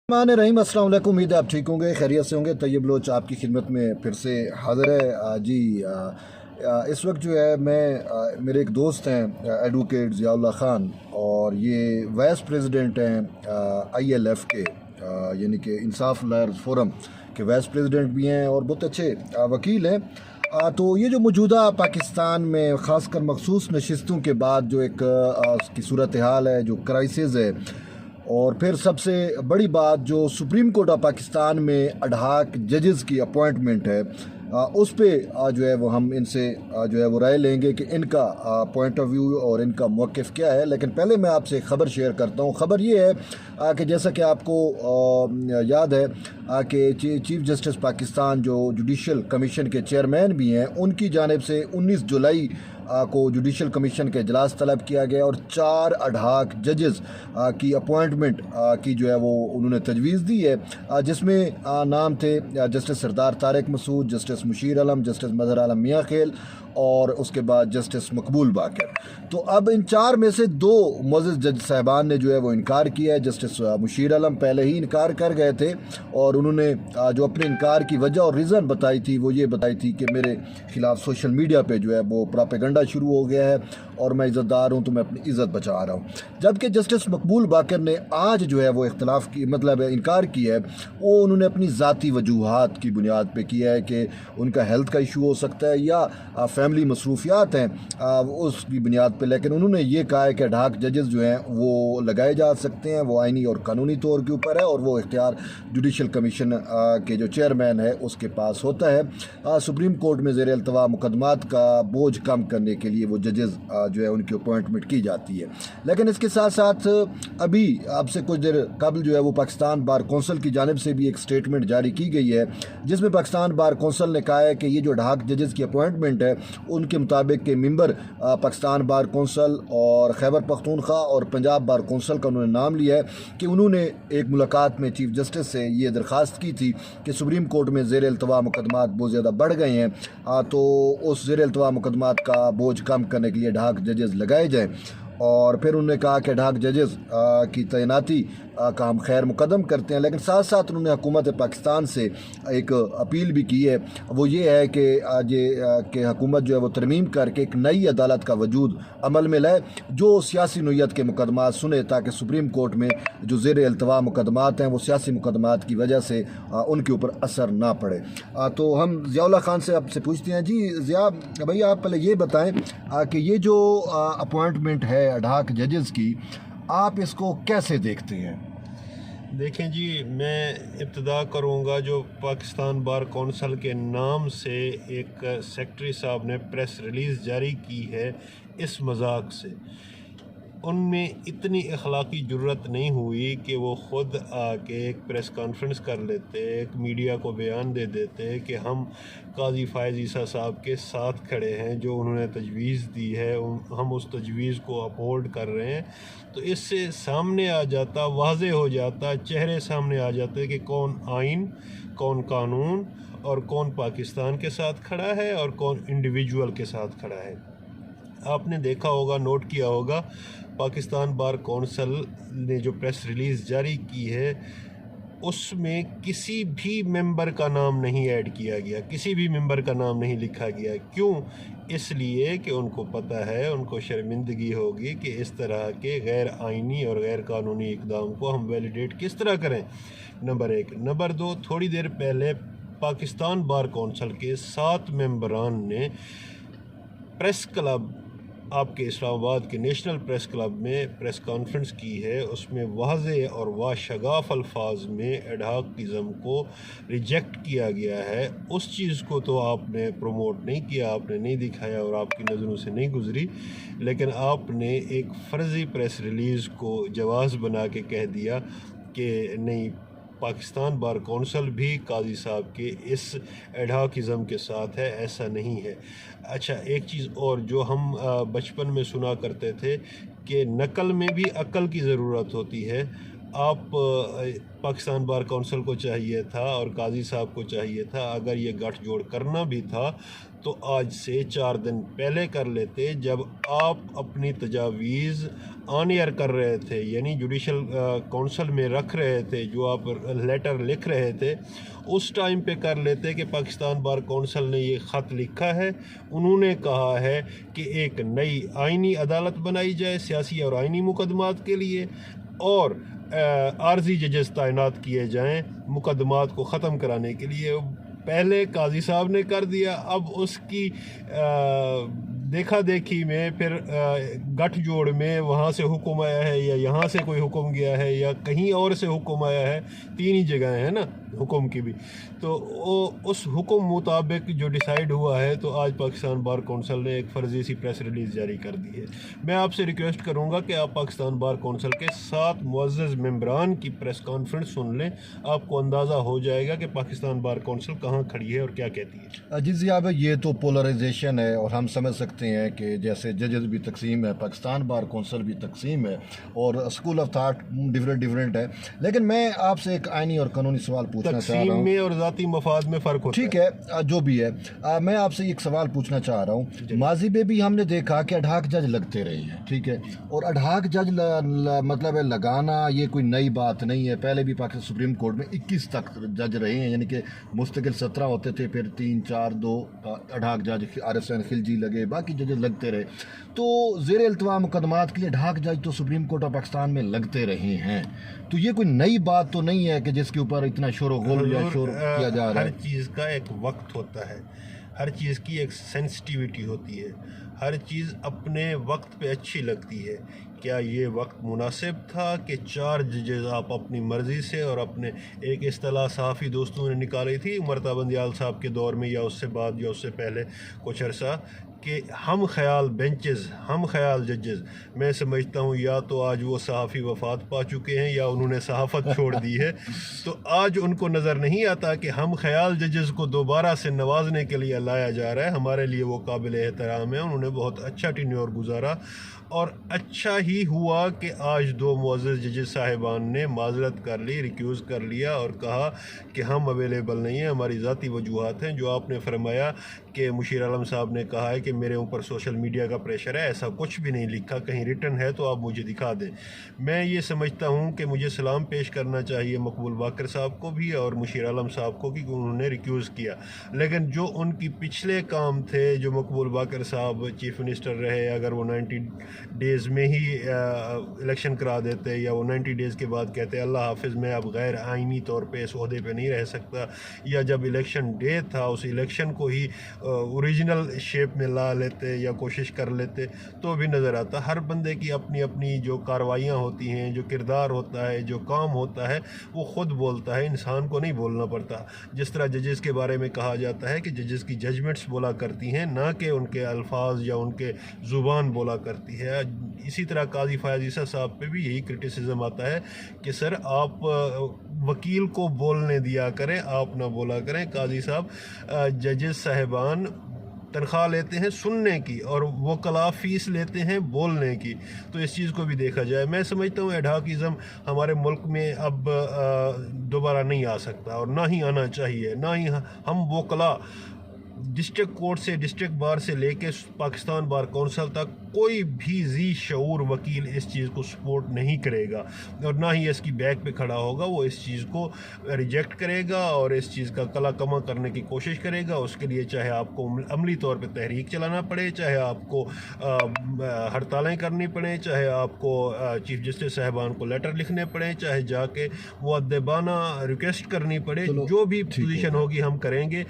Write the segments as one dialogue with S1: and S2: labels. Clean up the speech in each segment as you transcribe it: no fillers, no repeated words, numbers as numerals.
S1: मान रहीम, अस्सलाम वालेकुम। उम्मीद है आप ठीक होंगे, खैरियत से होंगे। तैयब लोच आपकी खिदमत में फिर से हाज़िर है। जी, इस वक्त जो है मैं मेरे एक दोस्त हैं एडवोकेट ज़ियाउल्लाह ख़ान, और ये वाइस प्रेसिडेंट हैं ILF के, यानी कि इंसाफ लॉयर्स फोरम के वाइस प्रेसिडेंट भी हैं और बहुत अच्छे वकील हैं। तो ये जो मौजूदा पाकिस्तान में ख़ासकर मखसूस नशिस्तों के बाद जो एक की सूरत हाल है, जो क्राइसिस है, और फिर सबसे बड़ी बात जो सुप्रीम कोर्ट ऑफ पाकिस्तान में अडहाक जजेस की अपॉइंटमेंट है, उस पे जो है वो हम इनसे जो है वो राय लेंगे कि इनका पॉइंट ऑफ व्यू और इनका मौक़िफ़ क्या है। लेकिन पहले मैं आपसे ख़बर शेयर करता हूँ। ख़बर ये है कि जैसा कि आपको याद है कि चीफ़ जस्टिस पाकिस्तान जो जुडिशल कमीशन के चेयरमैन भी हैं, उनकी जानिब से 19 जुलाई को जुडिशल कमीशन के इजलास तलब किया गया और 4 अडहाक जजेस की अपॉइंटमेंट की जो है वो उन्होंने तजवीज़ दी है, जिसमें नाम थे जस्टिस सरदार तारिक मसूद, जस्टिस मुशीर आलम, जस्टिस मज़हर आलम मियाँ खेल और उसके बाद जस्टिस मकबूल बाकर। तो अब इन 4 में से 2 मुअज़्ज़ज़ जज साहबान ने जो है वो इनकार किया है। जस्टिस मुशीर आलम पहले ही इनकार कर गए थे और उन्होंने जो अपने इनकार की वजह और रीज़न बताई थी वो ये बताई थी कि मेरे ख़िलाफ़ सोशल मीडिया पे जो है वो प्रोपेगेंडा शुरू हो गया है और मैं इज़्ज़तदार हूँ तो मैं अपनी इज़्ज़त बचा रहा हूँ। जबकि जस्टिस मकबूल बाकर ने आज जो है वो इख्तलाफ की मतलब इनकार किया है, वो उन्होंने अपनी ज़ाती वजूहात की बुनियाद पर किया है कि उनका हेल्थ का इशू हो सकता है या फैमिली मसरूफियात हैं उसकी बुनियाद पर। लेकिन उन्होंने ये कहा है कि अडहाक जजेस जो हैं वो लगाए जा सकते हैं, वो आइनी और कानूनी तौर के ऊपर है और वो इख्तियार जुडिशल कमीशन के जो चेयरमैन है उसके पास होता है। सुप्रीम कोर्ट में ज़ेर अल्तवा मुकदमात का बोझ कम करने के लिए वो जजेस जो है उनकी अपॉइंटमेंट की जाती है। लेकिन इसके साथ साथ अभी आपसे कुछ देर कबल जो है वो पाकिस्तान बार कौंसिल की जानिब से भी एक स्टेटमेंट जारी की गई है, जिसमें पाकिस्तान बार कौंसिल ने कहा है कि ये जो अडहाक जजेस की अपॉइंटमेंट है उनके मुताबिक के मेंबर पाकिस्तान बार कौंसिल और खैबर पख्तूनख्वा और पंजाब बार कौंसिल का उन्होंने नाम लिया है कि उन्होंने एक मुलाकात में चीफ जस्टिस से ये दरख्वास्त की थी कि सुप्रीम कोर्ट में ज़ेर अल्तवा मुकदमात बहुत ज़्यादा बढ़ गए हैं, तो उस ज़ेर अल्तवा मुकदमात का बोझ कम करने के लिए अडहाक जजेस लगाए जाएँ। और फिर उन्होंने कहा कि अडहाक जजेस की तैनाती का हम खैर मुकदम करते हैं। लेकिन साथ साथ उन्होंने हुकूमत पाकिस्तान से एक अपील भी की है, वो ये है कि कि हुकूमत जो है वो तरमीम करके एक नई अदालत का वजूद अमल में लाए जो सियासी नोयत के मुकदमात सुने, ताकि सुप्रीम कोर्ट में जो ज़ेर अल्तवा मुकदमात हैं वो सियासी मुकदमात की वजह से उनके ऊपर असर ना पड़े। तो हम ज़ियाउल्लाह ख़ान से आपसे पूछते हैं। जी ज़िया भैया, आप पहले ये बताएं कि ये जो अपॉइंटमेंट है अडहाक जजेस की, आप इसको कैसे देखते हैं?
S2: देखें जी, मैं इब्तिदा करूँगा जो पाकिस्तान बार कौंसिल के नाम से एक सेक्रेटरी साहब ने प्रेस रिलीज़ जारी की है, इस मजाक से उनमें इतनी अखलाकी जुर्रत नहीं हुई कि वो ख़ुद आके एक प्रेस कॉन्फ्रेंस कर लेते, एक मीडिया को बयान दे देते कि हम काजी फ़ायज़ ईसा साहब के साथ खड़े हैं, जो उन्होंने तजवीज़ दी है हम उस तजवीज़ को अपहोल्ड कर रहे हैं। तो इससे सामने आ जाता, वाज़े हो जाता, चेहरे सामने आ जाते कि कौन आइन, कौन कानून और कौन पाकिस्तान के साथ खड़ा है और कौन इंडिविजुअल के साथ खड़ा है। आपने देखा होगा, नोट किया होगा, पाकिस्तान बार कौंसिल ने जो प्रेस रिलीज़ जारी की है उसमें किसी भी मेंबर का नाम नहीं ऐड किया गया, किसी भी मेंबर का नाम नहीं लिखा गया। क्यों? इसलिए कि उनको पता है, उनको शर्मिंदगी होगी कि इस तरह के गैर आइनी और गैर कानूनी इक़दाम को हम वैलिडेट किस तरह करें, नंबर 1। नंबर 2, थोड़ी देर पहले पाकिस्तान बार कौंसिल के 7 मेंबरान ने प्रेस क्लब, आपके इस्लामाबाद के नेशनल प्रेस क्लब में प्रेस कॉन्फ्रेंस की है। उसमें वाज़े और वाशगाफ अल्फाज में एडहाकिज़म को रिजेक्ट किया गया है। उस चीज़ को तो आपने प्रमोट नहीं किया, आपने नहीं दिखाया और आपकी नज़रों से नहीं गुज़री, लेकिन आपने एक फ़र्ज़ी प्रेस रिलीज़ को जवाज़ बना के कह दिया कि नहीं, पाकिस्तान बार कौंसिल भी काजी साहब के इस एडहाकिज़म के साथ है, ऐसा नहीं है। अच्छा, एक चीज़ और जो हम बचपन में सुना करते थे कि नकल में भी अक्ल की ज़रूरत होती है। آپ پاکستان بار کونسل کو چاہیے تھا اور قاضی صاحب کو چاہیے تھا اگر یہ گٹھ جوڑ کرنا بھی تھا تو آج سے 4 دن پہلے کر لیتے، جب آپ اپنی تجاویز آن ایئر کر رہے تھے، یعنی جوڈیشل کونسل میں رکھ رہے تھے، جو آپ لیٹر لکھ رہے تھے اس ٹائم پہ کر لیتے کہ پاکستان بار کونسل نے یہ خط لکھا ہے، انہوں نے کہا ہے کہ ایک نئی آئینی عدالت بنائی جائے سیاسی اور آئینی مقدمات کے لیے، اور عارضی ججز تعینات کیے جائیں مقدمات کو ختم کرانے کے لیے۔ پہلے قاضی صاحب نے کر دیا، اب اس کی دیکھا دیکھی میں پھر گٹھ جوڑ میں وہاں سے حکم آیا ہے یا یہاں سے کوئی حکم گیا ہے یا کہیں اور سے حکم آیا ہے، 3 ہی جگہیں ہیں نا حکم کی بھی، تو اس حکم مطابق جو ڈیسائیڈ ہوا ہے تو آج پاکستان بار کونسل نے ایک فرضی سی پریس ریلیز جاری کر دی ہے۔ میں آپ سے ریکویسٹ کروں گا کہ آپ پاکستان بار کونسل کے 7 معزز ممبران کی پریس کانفرنس سن لیں، آپ کو اندازہ ہو جائے گا کہ پاکستان بار کونسل کہاں کھڑی ہے اور کیا کہتی ہے۔
S1: جی ضیاء بھائی، یہ تو پولرائزیشن ہے اور ہم سمجھ سکتے ہیں کہ جیسے ججز بھی تقسیم ہے، پاکستان بار کونسل بھی تقسیم ہے اور اسکول آف تھاٹ ڈیفرنٹ ہے، لیکن میں آپ سے ایک آئینی اور قانونی سوال پوچھنا چاہ رہا
S2: تقسیم
S1: ہوں۔
S2: میں اور ذاتی مفاد میں فرق ہوتا ہے۔
S1: ٹھیک ہے، جو بھی ہے، میں آپ سے ایک سوال پوچھنا چاہ رہا ہوں۔ ماضی میں بھی ہم نے دیکھا کہ اڈھاک جج لگتے رہے ہیں، ٹھیک ہے، اور اڈھاک جج مطلب ہے لگانا یہ کوئی نئی بات نہیں ہے، پہلے بھی پاکستان سپریم کورٹ میں 21 تک جج رہے ہیں، یعنی کہ مستقل 17 ہوتے تھے، پھر 3 4 2 اڈھاک جج عارف حسین خلجی لگے، باقی ججز لگتے رہے، تو زیر التوا مقدمات کے لیے اڈھاک جج تو سپریم کورٹ آف پاکستان میں لگتے رہے ہیں، تو یہ کوئی نئی بات تو نہیں ہے کہ جس کے اوپر اتنا شور و غل یا شور کیا جا رہا ہے۔
S2: ہر چیز کا ایک وقت ہوتا ہے، ہر چیز کی ایک سینسٹیوٹی ہوتی ہے، ہر چیز اپنے وقت پہ اچھی لگتی ہے۔ کیا یہ وقت مناسب تھا کہ 4 ججز آپ اپنی مرضی سے اور اپنے ایک اصطلاح صحافی دوستوں نے نکالی تھی عمر تابندیال صاحب کے دور میں یا اس سے بعد یا اس سے پہلے کچھ عرصہ، کہ ہم خیال بینچز، ہم خیال ججز؟ میں سمجھتا ہوں یا تو آج وہ صحافی وفات پا چکے ہیں یا انہوں نے صحافت چھوڑ دی ہے، تو آج ان کو نظر نہیں آتا کہ ہم خیال ججز کو دوبارہ سے نوازنے کے لیے لایا جا رہا ہے۔ ہمارے لیے وہ قابل احترام ہے، انہوں نے بہت اچھا ٹینیور گزارا، اور اچھا ہی ہوا کہ آج 2 معزز ججز صاحبان نے معذرت کر لی، ریکیوز کر لیا اور کہا کہ ہم اویلیبل نہیں ہیں، ہماری ذاتی وجوہات ہیں۔ جو آپ نے فرمایا کہ مشیر عالم صاحب نے کہا ہے کہ میرے اوپر سوشل میڈیا کا پریشر ہے، ایسا کچھ بھی نہیں لکھا، کہیں ریٹن ہے تو آپ مجھے دکھا دیں۔ میں یہ سمجھتا ہوں کہ مجھے سلام پیش کرنا چاہیے مقبول باقر صاحب کو بھی اور مشیر عالم صاحب کو کہ انہوں نے ریکیوز کیا، لیکن جو ان کی پچھلے کام تھے، جو مقبول باقر صاحب چیف منسٹر رہے، اگر وہ 90 ڈیز میں ہی الیکشن کرا دیتے یا وہ 90 ڈیز کے بعد کہتے اللہ حافظ میں اب غیر آئینی طور پہ اس عہدے پہ نہیں رہ سکتا، یا جب الیکشن ڈے تھا اس الیکشن کو ہی اوریجنل شیپ میں لا لیتے یا کوشش کر لیتے، تو بھی نظر آتا۔ ہر بندے کی اپنی اپنی جو کارروائیاں ہوتی ہیں، جو کردار ہوتا ہے، جو کام ہوتا ہے، وہ خود بولتا ہے، انسان کو نہیں بولنا پڑتا۔ جس طرح ججز کے بارے میں کہا جاتا ہے کہ ججز کی ججمنٹس بولا کرتی ہیں، نہ کہ ان کے الفاظ یا ان کے زبان بولا کرتی ہے۔ اسی طرح قاضی فیاض عیسیٰ صاحب پہ بھی یہی کرٹیسزم آتا ہے کہ سر آپ وکیل کو بولنے دیا کریں، آپ نہ بولا کریں۔ قاضی صاحب ججز صاحبان تنخواہ لیتے ہیں سننے کی اور وکلاء فیس لیتے ہیں بولنے کی، تو اس چیز کو بھی دیکھا جائے۔ میں سمجھتا ہوں ایڈھاکزم ہمارے ملک میں اب دوبارہ نہیں آ سکتا اور نہ ہی آنا چاہیے، نہ ہی ہم وکلاء ڈسٹرکٹ کورٹ سے، ڈسٹرکٹ بار سے لے کے پاکستان بار کونسل تک کوئی بھی ذی شعور وکیل اس چیز کو سپورٹ نہیں کرے گا اور نہ ہی اس کی بیک پہ کھڑا ہوگا، وہ اس چیز کو ریجیکٹ کرے گا اور اس چیز کا کلا کما کرنے کی کوشش کرے گا۔ اس کے لیے چاہے آپ کو عملی طور پہ تحریک چلانا پڑے، چاہے آپ کو ہڑتالیں کرنی پڑیں، چاہے آپ کو چیف جسٹس صاحبان کو لیٹر لکھنے پڑیں، چاہے جا کے مؤدبانہ ریکویسٹ کرنی پڑے، جو بھی پوزیشن ہوگی ہم کریں گے۔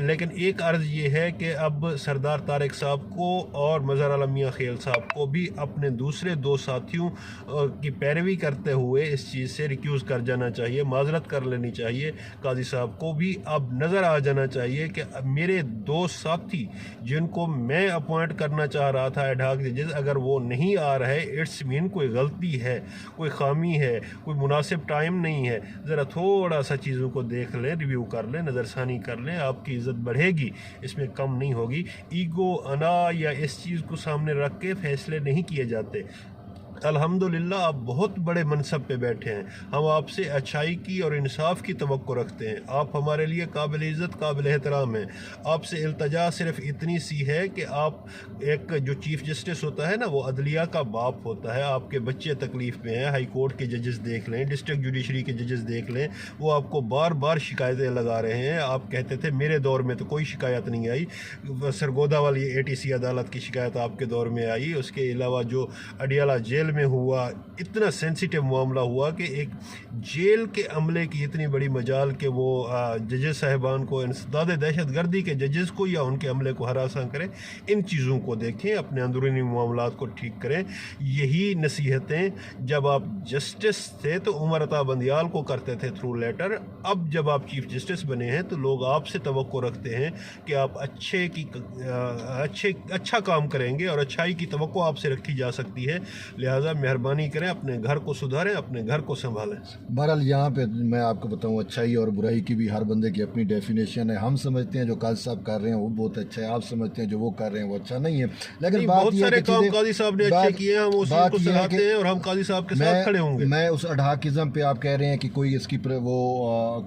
S2: لیکن ایک عرض یہ ہے کہ اب سردار طارق صاحب کو اور مظہر عالم میاں خیل صاحب کو بھی اپنے دوسرے 2 ساتھیوں کی پیروی کرتے ہوئے اس چیز سے ریکیوز کر جانا چاہیے، معذرت کر لینی چاہیے۔ قاضی صاحب کو بھی اب نظر آ جانا چاہیے کہ میرے 2 ساتھی جن کو میں اپوائنٹ کرنا چاہ رہا تھا ایڈھاک ججز، اگر وہ نہیں آ رہے، اٹس مین کوئی غلطی ہے، کوئی خامی ہے، کوئی مناسب ٹائم نہیں ہے۔ ذرا تھوڑا سا چیزوں کو دیکھ لیں، ریویو کر لیں، نظر ثانی کر لیں، آپ کی عزت بڑھے گی، اس میں کم نہیں ہوگی۔ ایگو، انا یا اس چیز کو سامنے رکھ کے فیصلے نہیں کیے جاتے۔ अल्हम्दुलिल्लाह आप बहुत बड़े मनसब पे बैठे हैं। हम आपसे अच्छाई की और इंसाफ की तवक्को रखते हैं। आप हमारे लिए काबिल इज़्ज़त, काबिल एहतराम हैं। आपसे इल्तजा सिर्फ इतनी सी है कि आप, एक जो चीफ़ जस्टिस होता है ना, वो अदलिया का बाप होता है। आपके बच्चे तकलीफ़ में हैं, हाई कोर्ट के जजेस देख लें, डिस्ट्रिक्ट जुडिशरी के जजेस देख लें, वो आपको बार बार शिकायतें लगा रहे हैं। आप कहते थे मेरे दौर में तो कोई शिकायत नहीं आई, सरगोदा वाली ATC अदालत की शिकायत आपके दौर में आई। उसके अलावा जो अडियाला जेल में हुआ, इतना सेंसिटिव मामला हुआ कि एक जेल के अमले की इतनी बड़ी मजाल कि वो जजेस साहिबान को, इंसदाद दहशत गर्दी के जजेस को या उनके अमले को हरासा करें। इन चीज़ों को देखें, अपने अंदरूनी मामलात को ठीक करें। यही नसीहतें जब आप जस्टिस थे तो उमर अता बंदियाल को करते थे थ्रू लेटर। अब जब आप चीफ जस्टिस बने हैं तो लोग आपसे तवक्को रखते हैं कि आप अच्छा काम करेंगे और अच्छाई की तवक्को आपसे रखी जा सकती है। लिहाजा मेहरबानी करें, अपने घर को सुधारें, अपने घर को संभालें।
S1: बहरहाल यहाँ पे मैं आपको बताऊँ, अच्छाई और बुराई की भी हर बंदे की अपनी डेफिनेशन है। हम समझते हैं जो काजी साहब कर रहे हैं वो बहुत अच्छा है, आप समझते हैं जो वो कर रहे हैं वो अच्छा नहीं है। लेकिन बात
S2: बहुत
S1: ये है
S2: सारे
S1: कि
S2: काम काजी साहब ने अच्छे किए हैं, हम उसी को सराहते हैं और हम काजी साहब के साथ खड़े होंगे।
S1: मैं उस अडहाकिज़म पे, आप कह रहे हैं कि कोई इसकी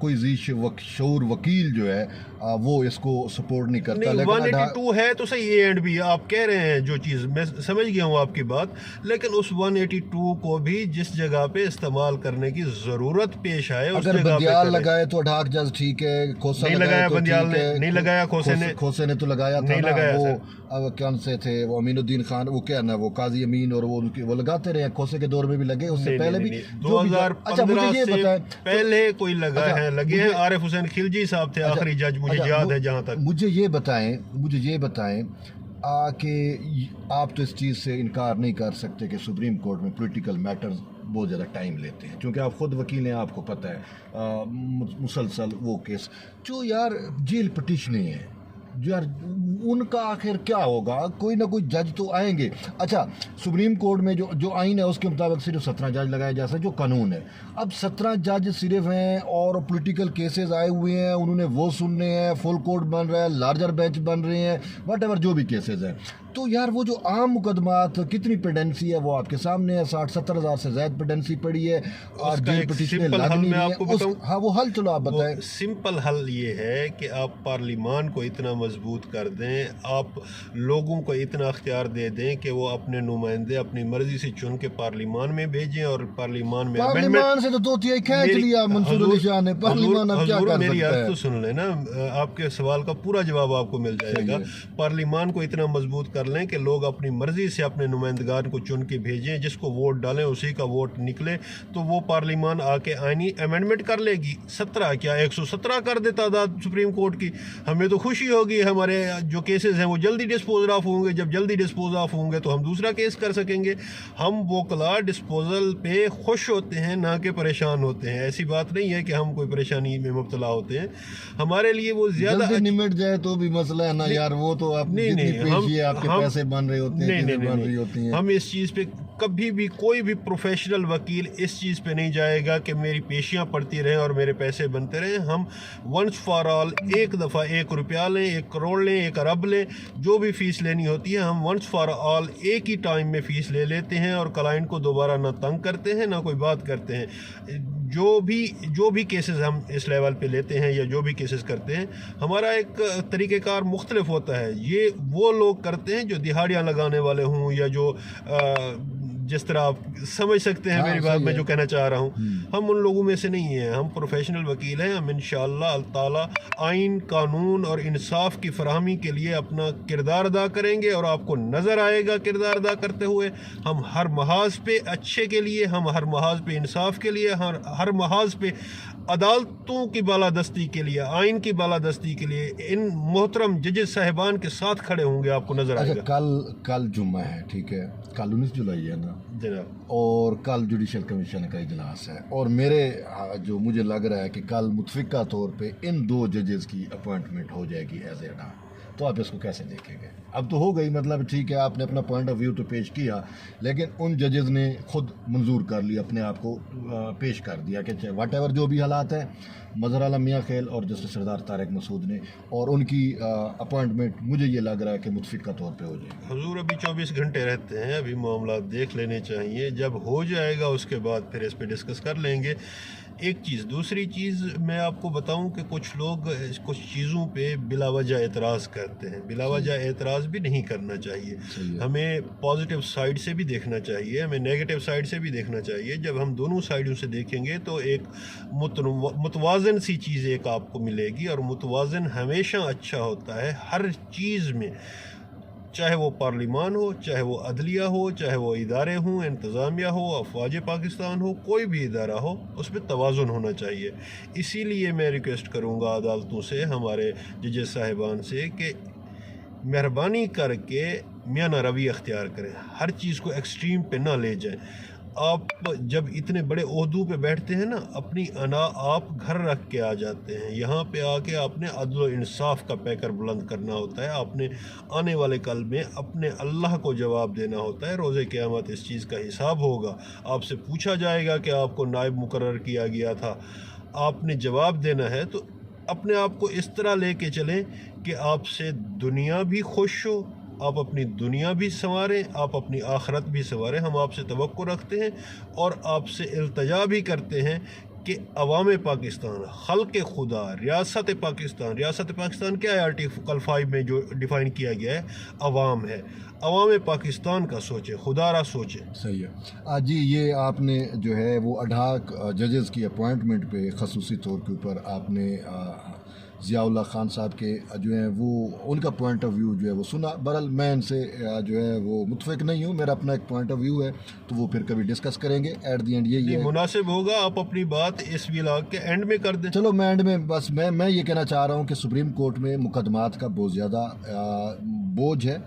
S1: कोई शऊर वकील जो है वो इसको सपोर्ट नहीं करता।
S2: नहीं,
S1: लेकिन
S2: 182 है तो सही, ए एंड बी आप कह रहे हैं जो चीज़, मैं समझ गया हूँ आपकी बात, लेकिन उस 182 को भी जिस जगह पे इस्तेमाल करने की ज़रूरत पेश आए उस
S1: अगर
S2: जगह
S1: बंदियाल
S2: पे
S1: लगाए तो अडाक जज ठीक है, खोसा
S2: नहीं लगाया बंदियाल ने, नहीं लगाया खोसे
S1: ने तो लगाया था
S2: नहीं
S1: ना,
S2: लगाया
S1: वो
S2: सर।
S1: कौन से थे वो, अमीनुद्दीन खान, वो क्या ना, वो काजी अमीन, और वो लगाते रहे, खोसे के दौर में भी लगे, उससे पहले भी
S2: 2015 से पहले कोई लगा है, लगे हैं। आरिफ हुसैन खिलजी साहब थे आखिरी जज, मुझे याद है जहाँ तक।
S1: मुझे ये बताएं कि आप तो इस चीज़ से इनकार नहीं कर सकते कि सुप्रीम कोर्ट में पॉलिटिकल मैटर्स बहुत ज़्यादा टाइम लेते हैं, क्योंकि आप ख़ुद वकील हैं, आपको पता है मुसलसल वो केस जो यार जेल पिटिशनें हैं, जो यार उनका आखिर क्या होगा, कोई ना कोई जज तो आएंगे। अच्छा, सुप्रीम कोर्ट में जो आइन है उसके मुताबिक सिर्फ 17 जज लगाए जा सकते, जो कानून है। अब 17 जज सिर्फ हैं और पॉलिटिकल केसेस आए हुए हैं, उन्होंने वो सुनने हैं, फुल कोर्ट बन रहा है, लार्जर बेंच बन रहे हैं, वट एवर जो भी केसेस हैं। तो यार वो जो आम मुकदमात, कितनी पेंडेंसी है वो आपके सामने है, 60-70 हज़ार से ज़्यादा पेंडेंसी पड़ी है और जेल पिटिशनें लगनी है। हाँ, वो हल चलो आप बताएं।
S2: सिंपल हल ये है कि आप पार्लिमान को इतना मजबूत कर दें, आप लोगों को इतना अख्तियार दे दें कि वो अपने नुमाइंदे अपनी मर्जी से चुन के पार्लिमान में भेजें और पार्लिमान में
S1: से तो 2/3 खींच लिया मंसूर अली शाह ने, पार्लिमान अब क्या कर सकता है?
S2: मेरी बात तो सुन लेना, आपके सवाल का पूरा जवाब आपको मिल जाएगा। पार्लिमान को इतना मजबूत कर लें कि लोग अपनी मर्जी से अपने नुमाइंदगान को चुन के भेजें, जिसको वोट डालें उसी का वोट निकले, तो वो पार्लिमान आके आईनी अमेंडमेंट कर लेगी। 17 क्या 117 कर दे तादाद सुप्रीम कोर्ट की, हमें तो खुशी होगी। हमारे जो केसेस हैं वो जल्दी डिस्पोज ऑफ होंगे, जब जल्दी डिस्पोज ऑफ होंगे तो हम दूसरा केस कर सकेंगे। हम वकला डिस्पोजल पे खुश होते हैं, ना कि परेशान होते हैं। ऐसी बात नहीं है कि हम कोई परेशानी में मुब्तला होते हैं, हमारे लिए वो ज़्यादा
S1: निमट जाए तो भी मसला है ना यार, वो तो आप आपके पैसे बन रहे होते हैं, चीज़ें बन रही होती हैं।
S2: हम इस चीज़ पे कभी भी, कोई भी प्रोफेशनल वकील इस चीज़ पे नहीं जाएगा कि मेरी पेशियाँ पड़ती रहें और मेरे पैसे बनते रहें। हम वंस फॉर ऑल एक दफ़ा 1 रुपया लें, 1 करोड़ लें, 1 अरब लें, जो भी फ़ीस लेनी होती है हम वंस फॉर ऑल एक ही टाइम में फ़ीस ले लेते हैं और क्लाइंट को दोबारा ना तंग करते हैं ना कोई बात करते हैं। जो भी केसेस हम इस लेवल पे लेते हैं या जो भी केसेस करते हैं, हमारा एक तरीक़ेकार मुख्तलिफ होता है। ये वो लोग करते हैं जो दिहाड़ियाँ लगाने वाले हों या जो जिस तरह आप समझ सकते हैं मेरी बात मैं जो कहना चाह रहा हूँ, हम उन लोगों में से नहीं हैं। हम प्रोफेशनल वकील हैं। हम इंशाअल्लाह ताला आइन, कानून और इंसाफ की फराहमी के लिए अपना किरदार अदा करेंगे और आपको नज़र आएगा किरदार अदा करते हुए। हम हर महाज पे अच्छे के लिए, हम हर महाज पे इंसाफ के लिए, हर महाज पे अदालतों की बालादस्ती के लिए, आइन की बालादस्ती के लिए इन मोहतरम जजेस साहिबान के साथ खड़े होंगे, आपको नजर आएगा।
S1: कल जुम्मा है, ठीक है, कल 19 जुलाई है ना
S2: जनाब,
S1: और कल जुडिशल कमीशन का इजलास है और जो मुझे लग रहा है कि कल मुतफिका तौर पे इन 2 जजेस की अपॉइंटमेंट हो जाएगी एज ए तो आप इसको कैसे देखेंगे? अब तो हो गई, मतलब ठीक है, आपने अपना पॉइंट ऑफ व्यू तो पेश किया, लेकिन उन जजेस ने खुद मंजूर कर लिया, अपने आप को पेश कर दिया कि वट एवर जो भी हालात है, मज़हर आलम मियां खेल और जस्टिस सरदार तारिक मसूद ने, और उनकी अपॉइंटमेंट मुझे ये लग रहा है कि मुतफिका तौर पे हो जाएगी।
S2: हुजूर अभी 24 घंटे रहते हैं, अभी मामला देख लेने चाहिए, जब हो जाएगा उसके बाद फिर इस पर डिस्कस कर लेंगे। एक चीज़, दूसरी चीज़ मैं आपको बताऊं कि कुछ लोग कुछ चीज़ों पे बिलावजह एतराज़ करते हैं। बिलावजह एतराज़ भी नहीं करना चाहिए, हमें पॉजिटिव साइड से भी देखना चाहिए, हमें नेगेटिव साइड से भी देखना चाहिए। जब हम दोनों साइडों से देखेंगे तो एक मुतवाज़न सी चीज़ एक आपको मिलेगी, और मुतवाज़न हमेशा अच्छा होता है हर चीज़ में, चाहे वो पार्लिमान हो, चाहे वो अदलिया हो, चाहे वो इदारे हों, इंतज़ामिया हो, अफवाज पाकिस्तान हो, कोई भी इदारा हो, उसमें तवाज़ुन होना चाहिए। इसीलिए मैं रिक्वेस्ट करूँगा अदालतों से, हमारे जजेस साहिबान से, कि मेहरबानी करके मियाना रवि अख्तियार करें, हर चीज़ को एक्सट्रीम पे ना ले जाएं। आप जब इतने बड़े ओहदों पे बैठते हैं ना, अपनी अना आप घर रख के आ जाते हैं। यहाँ पे आके आपने अदल व इंसाफ का पैकर बुलंद करना होता है, आपने आने वाले कल में अपने अल्लाह को जवाब देना होता है। रोज़े क़यामत इस चीज़ का हिसाब होगा, आपसे पूछा जाएगा कि आपको नायब मुकर्रर किया गया था, आपने जवाब देना है। तो अपने आप को इस तरह लेके चलें कि आपसे दुनिया भी खुश हो, आप अपनी दुनिया भी संवारें, आप अपनी आखरत भी संवारें। हम आपसे तवक्को रखते हैं और आपसे इल्तजा भी करते हैं कि अवाम पाकिस्तान, खल्क़ खुदा, रियासत पाकिस्तान क्या है? आर्टिकल 5 में जो डिफ़ाइन किया गया है, अवाम है। अवाम पाकिस्तान का सोचें, खुदारा सोचें।
S1: सही है। आज जी, ये आपने जो है वो अडाक जजेस की अपॉइंटमेंट पे खसूसी तौर के ऊपर आपने ज़ियाउल्लाह खान साहब के जो है वो उनका पॉइंट ऑफ व्यू जो है वो सुना। बहरहाल मैं इनसे जो है वो मुतफिक नहीं हूँ, मेरा अपना एक पॉइंट ऑफ व्यू है, तो वो फिर कभी डिस्कस करेंगे। एट दी एंड यही है,
S2: मुनासिब होगा आप अपनी बात इस व्लॉग के एंड में कर दें।
S1: चलो मैं एंड में बस मैं ये कहना चाह रहा हूँ कि सुप्रीम कोर्ट में मुकदमात का बहुत ज़्यादा बोझ है,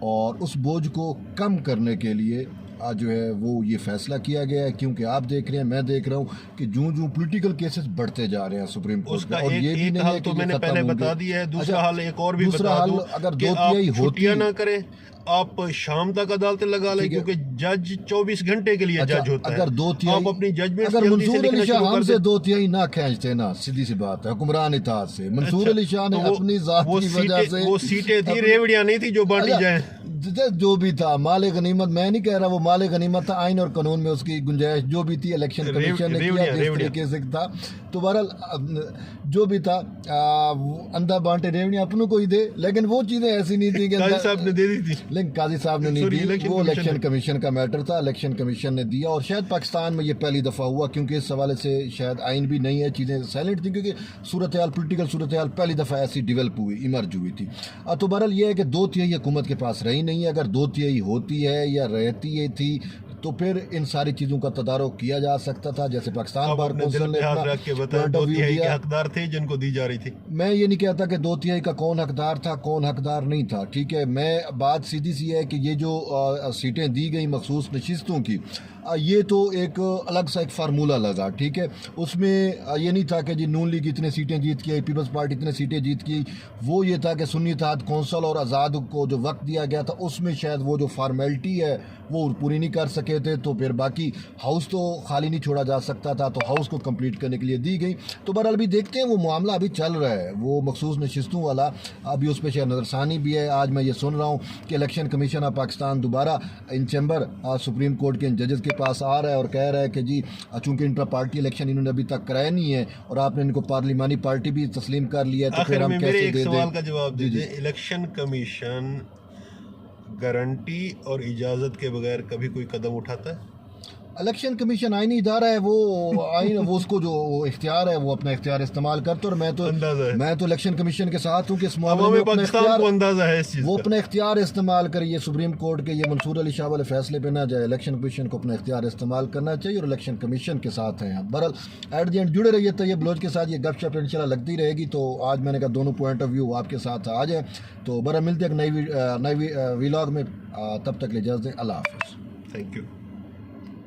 S1: और उस बोझ को कम करने के लिए आज जो है वो ये फैसला किया गया है, क्योंकि आप देख रहे हैं, मैं देख रहा हूँ कि जो पॉलिटिकल केसेस बढ़ते जा रहे हैं सुप्रीम कोर्ट में, और ये भी नहीं है कि
S2: तो मैंने पहले बता दिया है। दूसरा हाल एक और भी
S1: दूसरा
S2: बता दूं,
S1: अगर
S2: कि
S1: 2/3
S2: छुट्टियां ना करें, आप शाम तक अदालतें लगा लें, क्योंकि जज 24 घंटे के लिए जज होता है।
S1: अगर 2/3
S2: आप अपनी जजमेंट
S1: अगर मंसूर अली शाह हमसे 2/3 ना खींचते ना, सीधी सी बात है, हुक्मरान इत्तेहाद से मंसूर अली शाह ने अपनी जात की वजह से,
S2: वो सीटें थी, रेवड़ियां नहीं थी जो बांटी जाए।
S1: जो भी था माले गनीमत, मैं नहीं कह रहा वो माले गनीमत था, आइन और कानून में उसकी गुंजाइश जो भी थी, इलेक्शन कमीशन ने किया जिस तरीके से था, तो बहरहाल जो भी था अंधा बांटे रेवड़ियां अपनों को ही दे, लेकिन वो चीज़ें ऐसी नहीं थी कि
S2: काजी साहब ने दे दी थी,
S1: लेकिन काजी साहब ने नहीं दी, वो इलेक्शन कमीशन का मैटर था, इलेक्शन कमीशन ने दिया। और शायद पाकिस्तान में ये पहली दफ़ा हुआ, क्योंकि इस हवाले से शायद आइन भी नहीं है, चीज़ें साइलेंट थी, क्योंकि सूरत हाल, पोलिटिकल सूरत हाल पहली दफ़ा ऐसी डेवलप हुई, इमर्ज हुई थी। तो बहरहाल ये है कि 2/3 हुकूमत के पास रही नहीं है। अगर 2/3 होती है या रहती है थी तो फिर इन सारी चीज़ों का तदारुक किया जा सकता था, जैसे पाकिस्तान बार कौंसिल ने
S2: पॉइंट ऑफ व्यू दिया, हकदार थे जिनको दी जा रही थी।
S1: मैं ये नहीं कहता कि 2/3 का कौन हकदार था कौन हकदार नहीं था, ठीक है। मैं बात सीधी सी है कि ये जो सीटें दी गई मखसूस नशिस्तों की, ये तो एक अलग सा एक फार्मूला लगा, ठीक है। उसमें ये नहीं था कि जी नून लीग इतने सीटें जीत की, पीपल्स पार्टी इतने सीटें जीत की, वो ये था कि सुन्नी इत्तेहाद कौंसिल और आज़ाद को जो वक्त दिया गया था उसमें शायद वो जो फार्मेलिटी है वो पूरी नहीं कर सके थे, तो फिर बाकी हाउस तो खाली नहीं छोड़ा जा सकता था, तो हाउस को कंप्लीट करने के लिए दी गई। तो बहरहाल अभी देखते हैं, वो मामला अभी चल रहा है, वो मखसूस नशिस्तों वाला, अभी उस पर शायद नज़रसानी भी है। आज मैं ये सुन रहा हूँ कि इलेक्शन कमीशन ऑफ पाकिस्तान दोबारा इन चैम्बर सुप्रीम कोर्ट के इन जजेस के पास आ रहा है और कह रहा है कि जी चूँकि इंट्रा पार्टी इलेक्शन इन्होंने अभी तक कराया नहीं है और आपने इनको पार्लिमानी पार्टी भी तस्लीम कर लिया है, तो फिर हम कैसे दे दें।
S2: सवाल का जवाब दीजिए, इलेक्शन कमीशन गारंटी और इजाज़त के बगैर कभी कोई कदम उठाता है?
S1: इलेक्शन कमीशन आईनी इदारा है, वो आइन वो उसको जो इख्तियार है वो अपना इख्तियार इस्तेमाल करते, और मैं तो इलेक्शन कमीशन के साथ हूँ कि इस मामले में
S2: पाकिस्तान को अंदाजा है इस चीज़
S1: वो अपना इख्तियार इस्तेमाल करिए। सुप्रीम कोर्ट के ये मंसूर अली शाह वाले फैसले पे ना जाए, इलेक्शन कमीशन को अपना इख्तियार इस्तेमाल करना चाहिए और इलेक्शन कमीशन के साथ हैं। बहरहाल एट द एंड जुड़े रहिए तैयब बलोच के साथ, ये गपशप इंशाल्लाह लगती रहेगी। तो आज मैंने कहा दोनों पॉइंट ऑफ व्यू आपके साथ आ जाए, तो बहरहाल मिलते हैं एक नई व्लॉग में, तब तक ले इजाज़त दें, अल्लाह हाफ़िज़।
S2: Thank you.